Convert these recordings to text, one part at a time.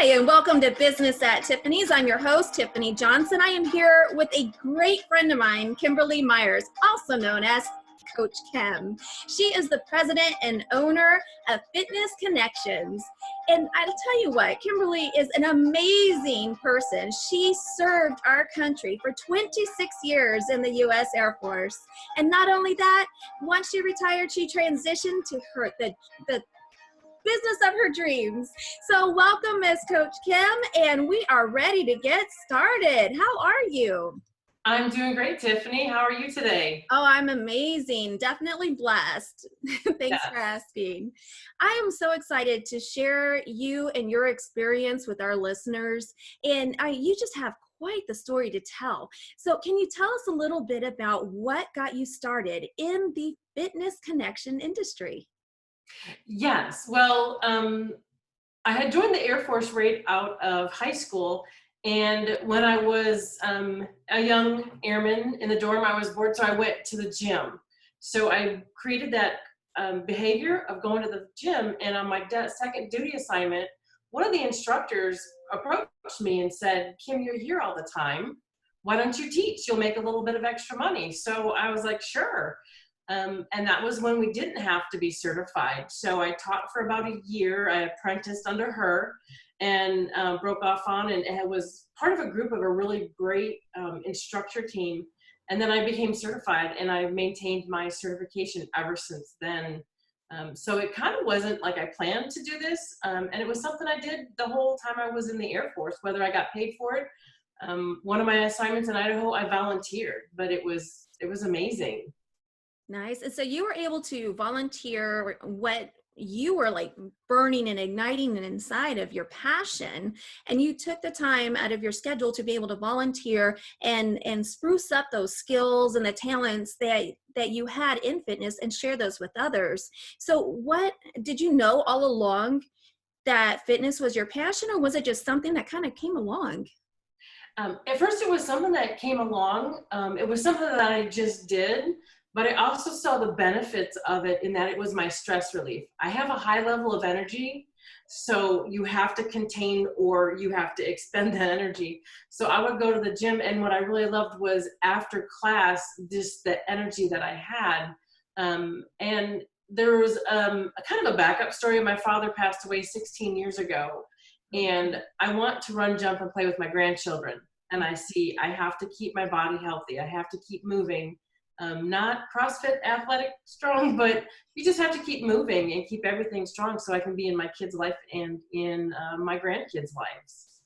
Hi, and welcome to Business at Tiffany's. I'm your host, Tiffany Johnson. I am here with a great friend of mine, Kimberly Myers, also known as Coach Kim. She is the president and owner of Fitness Kinektions. And I'll tell you what, Kimberly is an amazing person. She served our country for 26 years in the U.S. Air Force. And not only that, once she retired, she transitioned to the business of her dreams. So welcome, Miss Coach Kim, and we are ready to get started. How are you? I'm doing great, Tiffany. How are you today? Oh, I'm amazing. Definitely blessed. Thanks for asking. I am so excited to share you and your experience with our listeners. And you just have quite the story to tell. So can you tell us a little bit about what got you started in the fitness connection industry? Yes. Well, I had joined the Air Force right out of high school. And when I was a young airman in the dorm, I was bored, so I went to the gym. So I created that behavior of going to the gym. And on my second duty assignment, one of the instructors approached me and said, "Kim, you're here all the time. Why don't you teach? You'll make a little bit of extra money." So I was like, sure. And that was when we didn't have to be certified. So I taught for about a year. I apprenticed under her and broke off on, and it was part of a group of a really great instructor team. And then I became certified, and I've maintained my certification ever since then. So it kind of wasn't like I planned to do this. And it was something I did the whole time I was in the Air Force, whether I got paid for it. One of my assignments in Idaho, I volunteered, but it was amazing. Nice. And so you were able to volunteer what you were like burning and igniting inside of your passion, and you took the time out of your schedule to be able to volunteer and spruce up those skills and the talents that you had in fitness and share those with others. So what did you know all along, that fitness was your passion, or was it just something that kind of came along? At first, it was something that came along. It was something that I just did, but I also saw the benefits of it in that it was my stress relief. I have a high level of energy, so you have to contain or you have to expend that energy. So I would go to the gym, and what I really loved was after class, just the energy that I had. And there was a kind of a backup story. My father passed away 16 years ago. And I want to run, jump, and play with my grandchildren. And I see I have to keep my body healthy. I have to keep moving. Not CrossFit athletic strong, but you just have to keep moving and keep everything strong so I can be in my kids' life and in my grandkids' lives.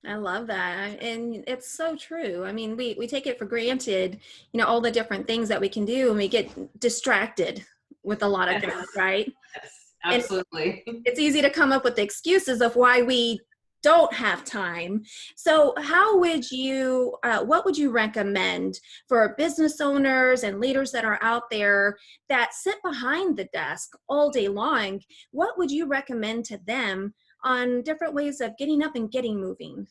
I love that. And it's so true. I mean, we take it for granted, all the different things that we can do, and we get distracted with a lot of things, right? Yes, absolutely. And it's easy to come up with excuses of why we don't have time. So how would you, what would you recommend for business owners and leaders that are out there that sit behind the desk all day long? What would you recommend to them on different ways of getting up and getting moving?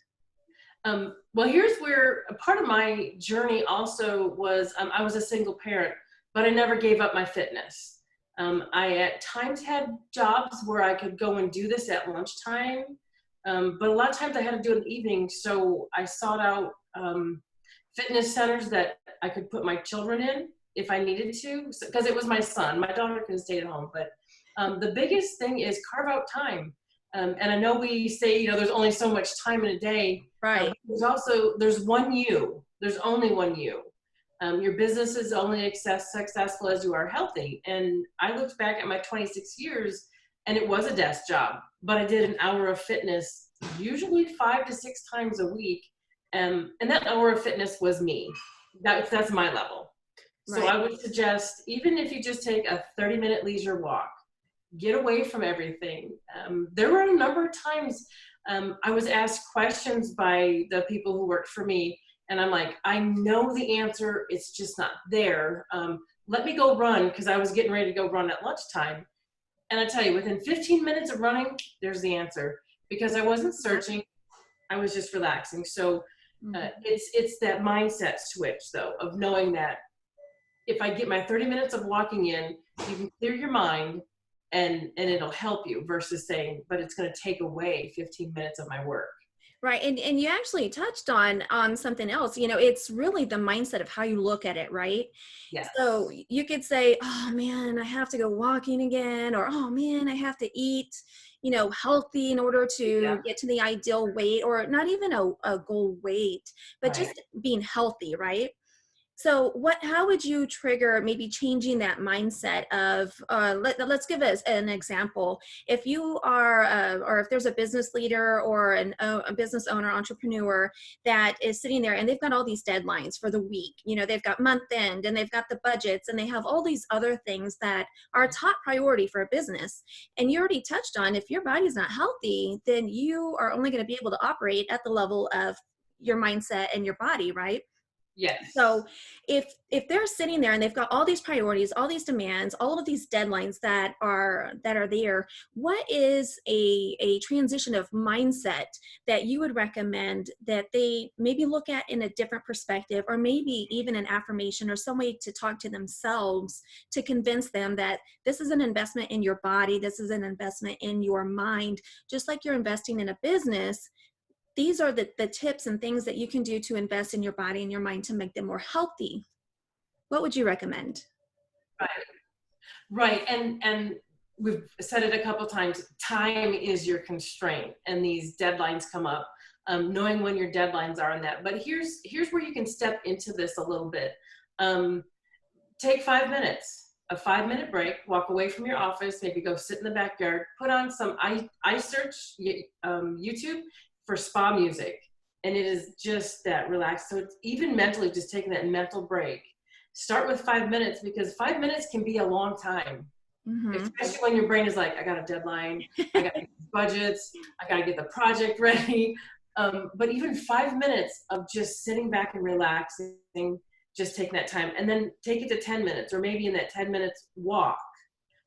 Well, here's where a part of my journey also was, I was a single parent, but I never gave up my fitness. I at times had jobs where I could go and do this at lunchtime, but a lot of times I had to do it in the evening. So I sought out fitness centers that I could put my children in if I needed to, because it was my son. My daughter could have stayed at home, but the biggest thing is carve out time. And I know we say, there's only so much time in a day. Right. There's one you. There's only one you. Your business is only successful as you are healthy. And I looked back at my 26 years, and it was a desk job, but I did an hour of fitness, usually 5 to 6 times a week. And that hour of fitness was me. That's my level. So Right. I would suggest, even if you just take a 30-minute leisure walk, get away from everything. There were a number of times I was asked questions by the people who worked for me, and I'm like, I know the answer, it's just not there. Let me go run, because I was getting ready to go run at lunchtime. And I tell you, within 15 minutes of running, there's the answer, because I wasn't searching, I was just relaxing. So it's that mindset switch, though, of knowing that if I get my 30 minutes of walking in, you can clear your mind, and it'll help you, versus saying, but it's going to take away 15 minutes of my work. Right. And you actually touched on something else. It's really the mindset of how you look at it, right? Yes. So you could say, oh man, I have to go walking again, or oh man, I have to eat, healthy in order to get to the ideal weight, or not even a goal weight, but Right. just being healthy, right? So how would you trigger maybe changing that mindset of, let's give us an example. If you are, or if there's a business leader or a business owner, entrepreneur that is sitting there and they've got all these deadlines for the week, they've got month end and they've got the budgets and they have all these other things that are a top priority for a business. And you already touched on, if your body's not healthy, then you are only going to be able to operate at the level of your mindset and your body, right? Yes. So if they're sitting there and they've got all these priorities, all these demands, all of these deadlines that are there, what is a transition of mindset that you would recommend that they maybe look at in a different perspective, or maybe even an affirmation or some way to talk to themselves to convince them that this is an investment in your body, this is an investment in your mind, just like you're investing in a business. These are the tips and things that you can do to invest in your body and your mind to make them more healthy. What would you recommend? Right. Right. And we've said it a couple times, time is your constraint, and these deadlines come up, knowing when your deadlines are on that. But here's where you can step into this a little bit. Take 5 minutes, a 5-minute break, walk away from your office, maybe go sit in the backyard, put on some, I search YouTube for spa music, and it is just that relaxed. So it's even mentally just taking that mental break. Start with 5 minutes, because 5 minutes can be a long time, especially when your brain is like, I got a deadline, I got to get the budgets, I got to get the project ready. But even 5 minutes of just sitting back and relaxing, just taking that time, and then take it to 10 minutes, or maybe in that 10 minutes walk.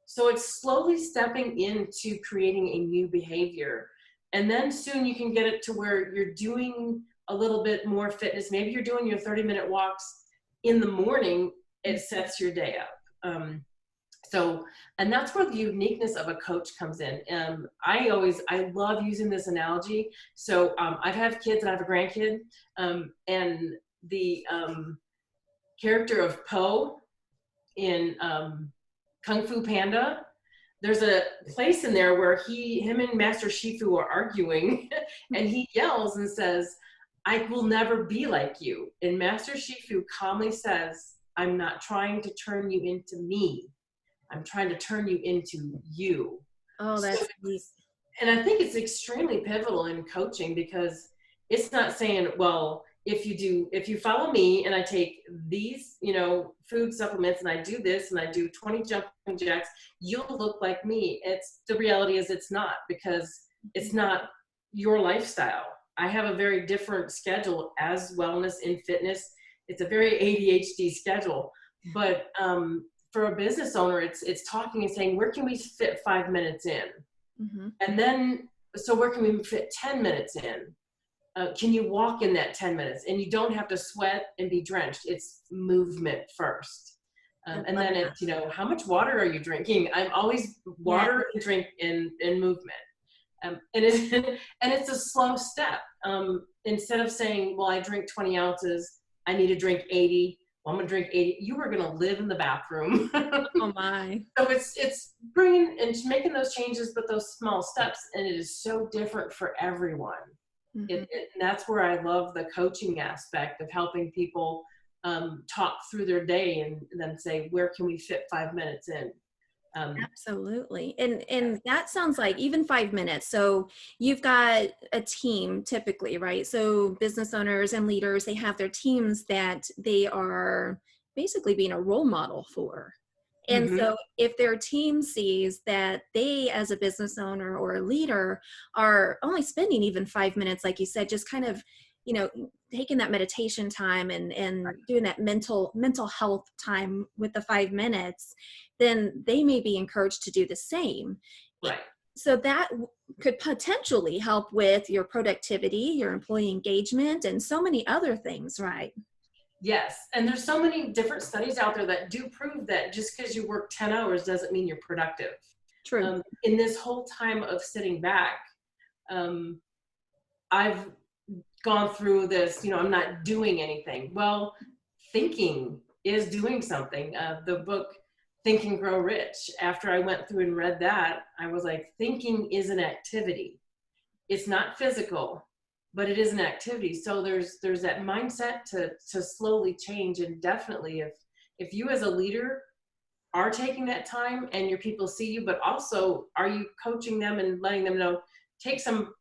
So it's slowly stepping into creating a new behavior. And then soon you can get it to where you're doing a little bit more fitness. Maybe you're doing your 30-minute walks in the morning. It sets your day up. And that's where the uniqueness of a coach comes in. I love using this analogy. So I have kids and I have a grandkid, and the character of Po in Kung Fu Panda, there's a place in there where him and Master Shifu are arguing, and he yells and says, I will never be like you. And Master Shifu calmly says, I'm not trying to turn you into me. I'm trying to turn you into you. Oh, that's neat. And I think it's extremely pivotal in coaching, because it's not saying, well, if you follow me and I take these, food supplements, and I do this and I do 20 jumping jacks, you'll look like me. The reality is it's not, because it's not your lifestyle. I have a very different schedule as wellness in fitness. It's a very ADHD schedule, but for a business owner, it's talking and saying, where can we fit 5 minutes in? And then, so where can we fit 10 minutes in? Can you walk in that 10 minutes? And you don't have to sweat and be drenched. It's movement first. And then it's, how much water are you drinking? I'm always water and drink and movement. And it's a slow step. Instead of saying, well, I drink 20 ounces, I need to drink 80. Well, I'm going to drink 80. You are going to live in the bathroom. Oh my. So it's bringing and making those changes, but those small steps. And it is so different for everyone. And that's where I love the coaching aspect of helping people talk through their day and then say, where can we fit 5 minutes in? Absolutely. And that sounds like even 5 minutes. So you've got a team typically, right? So business owners and leaders, they have their teams that they are basically being a role model for. And so if their team sees that they, as a business owner or a leader, are only spending even 5 minutes, like you said, just kind of, taking that meditation time and doing that mental health time with the 5 minutes, then they may be encouraged to do the same. Right. So that could potentially help with your productivity, your employee engagement, and so many other things, right? Yes. And there's so many different studies out there that do prove that just because you work 10 hours doesn't mean you're productive. True. In this whole time of sitting back, I've gone through this, I'm not doing anything. Well, thinking is doing something. The book Think and Grow Rich, after I went through and read that, I was like, thinking is an activity. It's not physical, but it is an activity. So there's that mindset to slowly change. And definitely if you as a leader are taking that time and your people see you, but also are you coaching them and letting them know, take some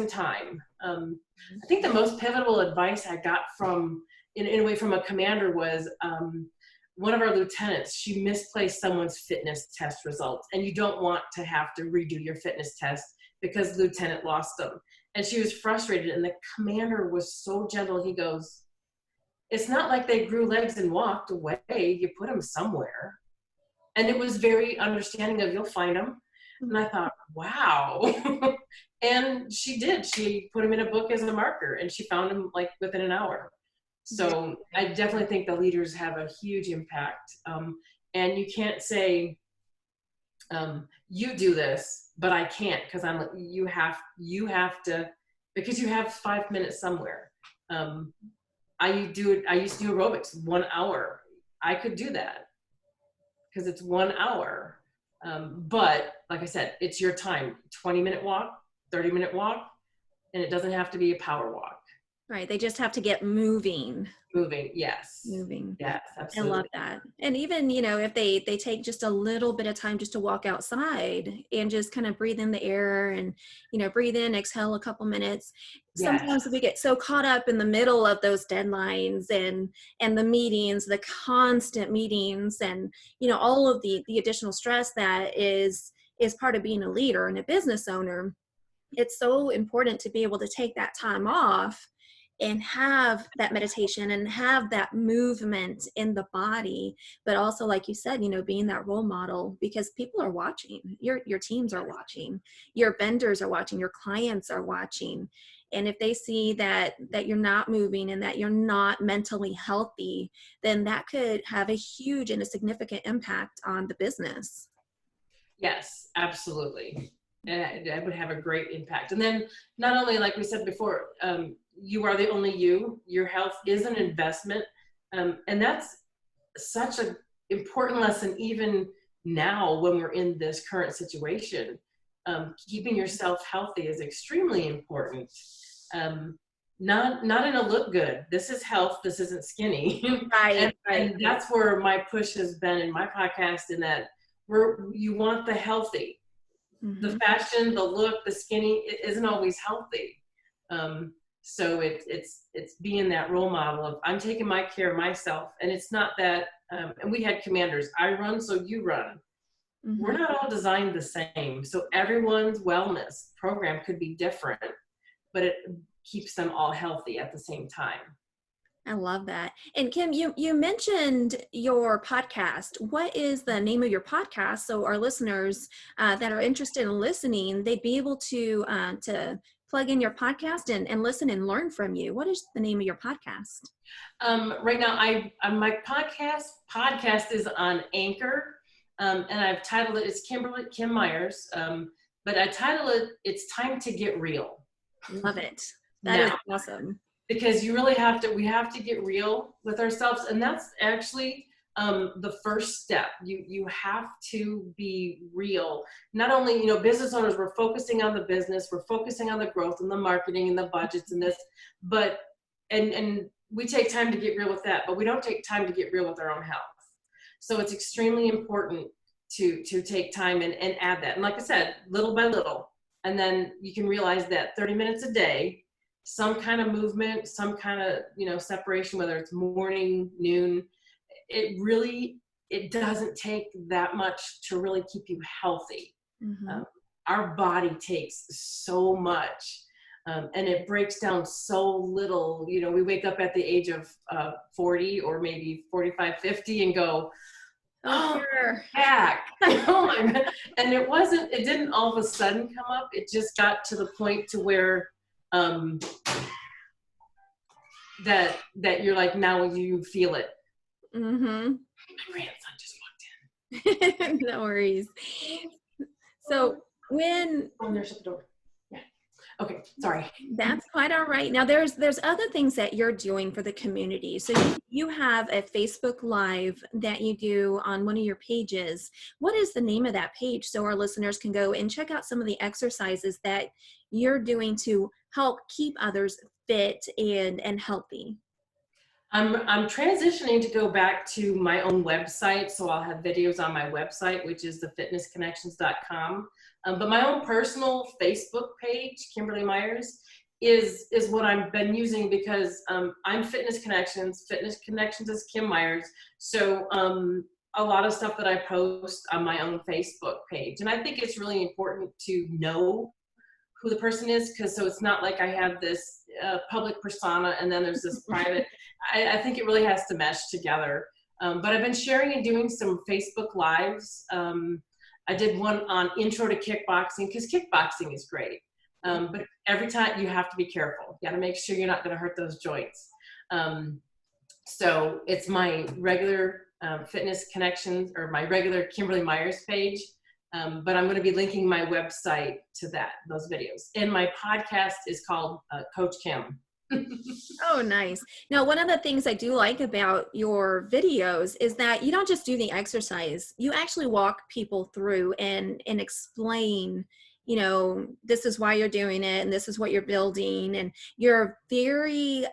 time. I think the most pivotal advice I got from, in a way, from a commander was, one of our lieutenants, she misplaced someone's fitness test results, and you don't want to have to redo your fitness test because the lieutenant lost them. And she was frustrated, and the commander was so gentle. He goes, it's not like they grew legs and walked away. You put them somewhere. And it was very understanding of, you'll find them. And I thought, wow. And she did. She put them in a book as a marker, and she found them like within an hour. So I definitely think the leaders have a huge impact. And you can't say, you do this, but I can't, because you have to, because you have 5 minutes somewhere. I used to do aerobics 1 hour. I could do that because it's 1 hour. But like I said, it's your time, 20-minute walk, 30-minute walk, and it doesn't have to be a power walk. Right. They just have to get moving. Yes. Moving. Yes, absolutely. I love that. And even, if they take just a little bit of time just to walk outside and just kind of breathe in the air and, breathe in, exhale a couple minutes. Yes. Sometimes we get so caught up in the middle of those deadlines and the meetings, the constant meetings, and, all of the additional stress that is part of being a leader and a business owner. It's so important to be able to take that time off and have that meditation and have that movement in the body, but also, like you said, being that role model, because people are watching, your teams are watching, your vendors are watching, your clients are watching. And if they see that you're not moving and that you're not mentally healthy, then that could have a huge and a significant impact on the business. Yes, absolutely. That would have a great impact. And then not only, like we said before, you are the only you. Your health is an investment. And that's such an important lesson even now when we're in this current situation. Keeping yourself healthy is extremely important. Not in a look good. This is health. This isn't skinny. Right. And that's where my push has been in my podcast, in that you want the healthy. Mm-hmm. The fashion, the look, the skinny, it isn't always healthy. So it's being that role model of, I'm taking my care of myself. And it's not that, and we had commanders, I run, so you run. Mm-hmm. We're not all designed the same. So everyone's wellness program could be different, but it keeps them all healthy at the same time. I love that. And Kim, you mentioned your podcast. What is the name of your podcast? So our listeners that are interested in listening, they'd be able to plug in your podcast and listen and learn from you. What is the name of your podcast? Right now, my podcast is on Anchor, and I've titled it, it's Kim Myers, but I titled it, It's Time to Get Real. Love it. That is awesome. Because we have to get real with ourselves. And that's actually the first step. You have to be real. Not only, business owners, we're focusing on the business, we're focusing on the growth and the marketing and the budgets and this, but, and we take time to get real with that, but we don't take time to get real with our own health. So it's extremely important to take time and add that. And like I said, little by little, and then you can realize that 30 minutes a day, some kind of movement, some kind of, separation, whether it's morning, noon, it doesn't take that much to really keep you healthy. Mm-hmm. Our body takes so much, and it breaks down so little. We wake up at the age of 40 or maybe 45, 50 and go, back. Oh my God. And it didn't all of a sudden come up. It just got to the point to where that you're like, now you feel it. Mm-hmm. My grandson just walked in. No worries. So when Oh, there's at the door. Yeah. Okay, sorry. that's quite all right. Now there's other things that you're doing for the community. So you have a Facebook Live that you do on one of your pages. What is the name of that page so our listeners can go and check out some of the exercises that you're doing to help keep others fit and healthy? I'm transitioning to go back to my own website, so I'll have videos on my website, which is thefitnesskonnections.com. But my own personal Facebook page, Kimberly Myers, is what I've been using because I'm Fitness Connections. Fitness Connections is Kim Myers. So a lot of stuff that I post on my own Facebook page. And I think it's really important to know who the person is, because so it's not like I have this public persona and then there's this private. I think it really has to mesh together. But I've been sharing and doing some Facebook Lives. I did one on intro to kickboxing, because kickboxing is great. But every time you have to be careful. You got to make sure you're not going to hurt those joints. So it's my regular Fitness Connections, or my regular Kimberly Myers page. But I'm going to be linking my website to those videos. And my podcast is called Coach Kim. Oh, nice. Now, one of the things I do like about your videos is that you don't just do the exercise. You actually walk people through and explain, this is why you're doing it and this is what you're building. And you're very,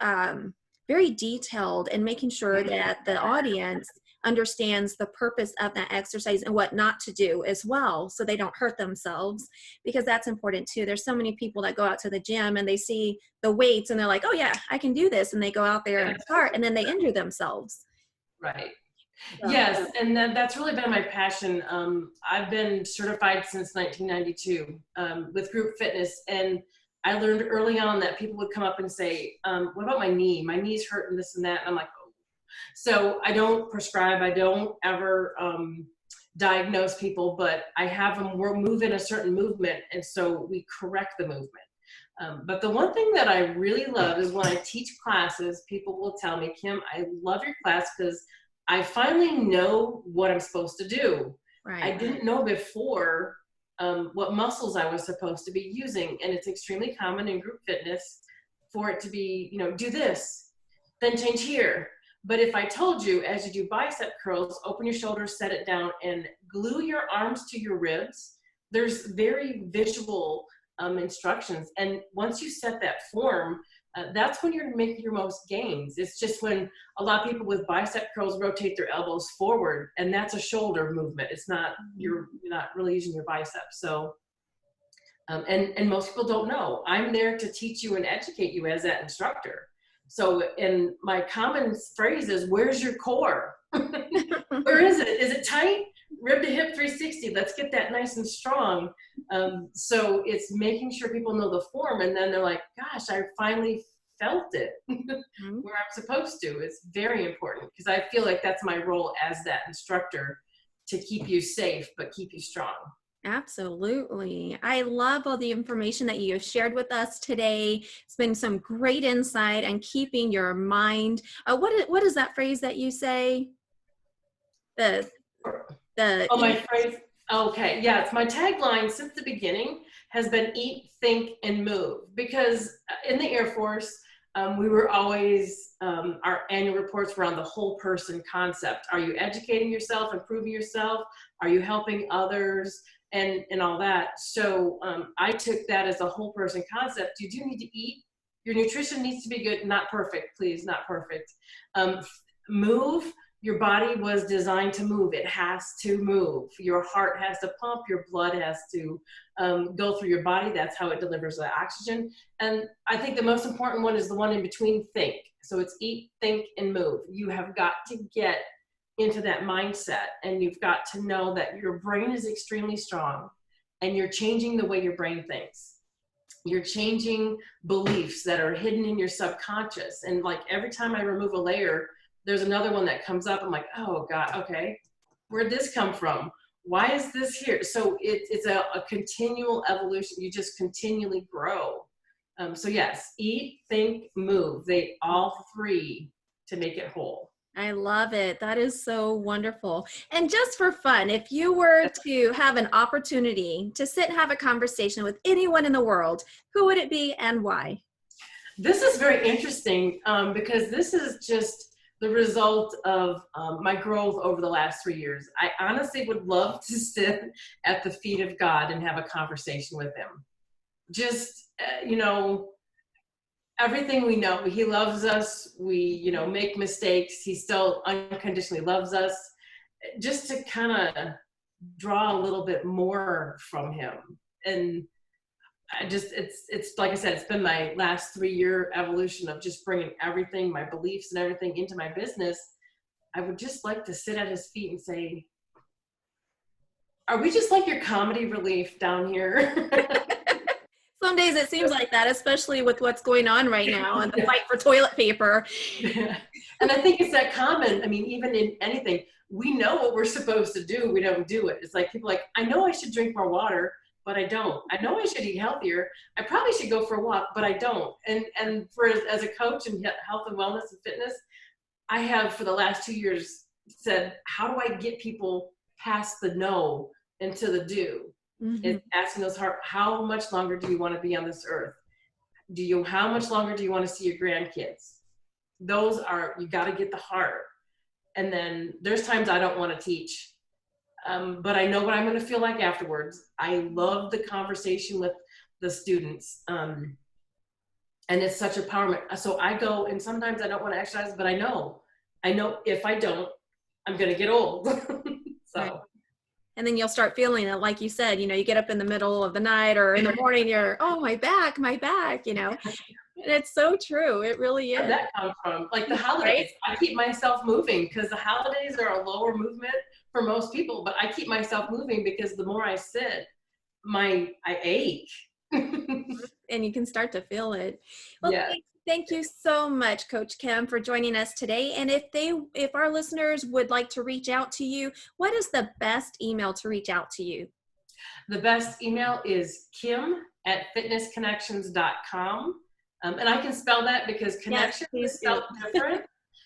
very detailed and making sure that the audience understands the purpose of that exercise and what not to do as well, so they don't hurt themselves, because that's important too. There's so many people that go out to the gym and they see the weights and they're like, oh yeah, I can do this, and they go out there and start, and then they injure themselves. Right. So, Yes, and that's really been my passion. I've been certified since 1992 with group fitness, and I learned early on that people would come up and say, what about my knee? My knee's hurting, this and that. And I'm like, oh. So I don't prescribe, I don't ever diagnose people, but I have them move in a certain movement, and so we correct the movement. But the one thing that I really love is when I teach classes, people will tell me, Kim, I love your class because I finally know what I'm supposed to do. right. I didn't know before what muscles I was supposed to be using. And it's extremely common in group fitness for it to be, do this, then change here. But if I told you, as you do bicep curls, open your shoulders, set it down, and glue your arms to your ribs, there's very visual instructions. And once you set that form, that's when you're making your most gains. It's just when a lot of people with bicep curls rotate their elbows forward, and that's a shoulder movement. It's not, you're not really using your biceps. So, and most people don't know. I'm there to teach you and educate you as that instructor. So, and my common phrase is, where's your core? Where is it? Is it tight? Rib to hip 360. Let's get that nice and strong. So it's making sure people know the form, and then they're like, gosh, I finally felt it where I'm supposed to. It's very important, because I feel like that's my role as that instructor, to keep you safe, but keep you strong. Absolutely. I love all the information that you have shared with us today. It's been some great insight on keeping your mind. What is that phrase that you say? My phrase. Okay, yeah, it's my tagline since the beginning has been eat, think, and move. Because in the Air Force, we were always, our annual reports were on the whole person concept. Are you educating yourself, improving yourself? Are you helping others? And all that. So I took that as a whole person concept. You do need to eat. Your nutrition needs to be good, not perfect, please, not perfect. Move. Your body was designed to move. It has to move. Your heart has to pump. Your blood has to go through your body. That's how it delivers the oxygen. And I think the most important one is the one in between, think. So it's eat, think, and move. You have got to get into that mindset, and you've got to know that your brain is extremely strong, and you're changing the way your brain thinks. You're changing beliefs that are hidden in your subconscious. And like every time I remove a layer, there's another one that comes up. I'm like, oh God, okay, where'd this come from? Why is this here? So it's a continual evolution. You just continually grow. So yes, eat, think, move. They all three to make it whole. I love it. That is so wonderful. And just for fun, if you were to have an opportunity to sit and have a conversation with anyone in the world, who would it be and why? This is very interesting because this is just the result of my growth over the last 3 years. I honestly would love to sit at the feet of God and have a conversation with him. Just, everything we know, he loves us. We, make mistakes. He still unconditionally loves us. Just to kind of draw a little bit more from him. And it's like I said, it's been my last 3 year evolution of just bringing everything, my beliefs and everything into my business. I would just like to sit at his feet and say, are we just like your comedy relief down here? Some days it seems like that, especially with what's going on right now and the fight for toilet paper. Yeah. And I think it's that common. I mean, even in anything, we know what we're supposed to do. We don't do it. It's like people like, I know I should drink more water, but I don't. I know I should eat healthier. I probably should go for a walk, but I don't. And as a coach in health and wellness and fitness, I have for the last 2 years said, how do I get people past the no into the do? Mm-hmm. It's asking those how much longer do you want to be on this earth? How much longer do you want to see your grandkids? Those are, you got to get the heart. And then there's times I don't want to teach, but I know what I'm going to feel like afterwards. I love the conversation with the students. And it's such empowerment. So I go, and sometimes I don't want to exercise, but I know if I don't, I'm going to get old. So. Right. And then you'll start feeling it, like you said, you get up in the middle of the night or in the morning, you're, oh, my back, And it's so true. It really is. Where'd that come from? Like the holidays, right? I keep myself moving because the holidays are a lower movement for most people, but I keep myself moving because the more I sit, I ache. And you can start to feel it. Well, yeah. Thank you so much, Coach Kim, for joining us today. And if our listeners would like to reach out to you, what is the best email to reach out to you? The best email is kim@fitnesskynections.com. And I can spell that because connection is spelled different.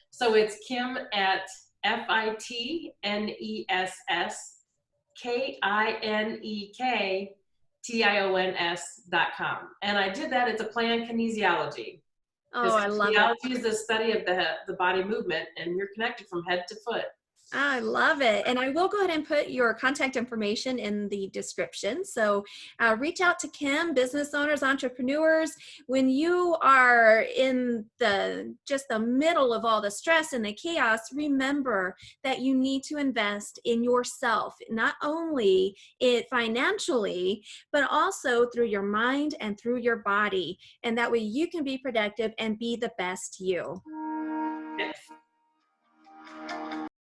So it's kim@fitnesskynektions.com. And I did that. It's a play on kinesiology. Oh, I love it. Kinesiology is the study of the body movement, and you're connected from head to foot. I love it. And I will go ahead and put your contact information in the description. So reach out to Kim, business owners, entrepreneurs. When you are in just the middle of all the stress and the chaos, remember that you need to invest in yourself, not only financially, but also through your mind and through your body. And that way you can be productive and be the best you.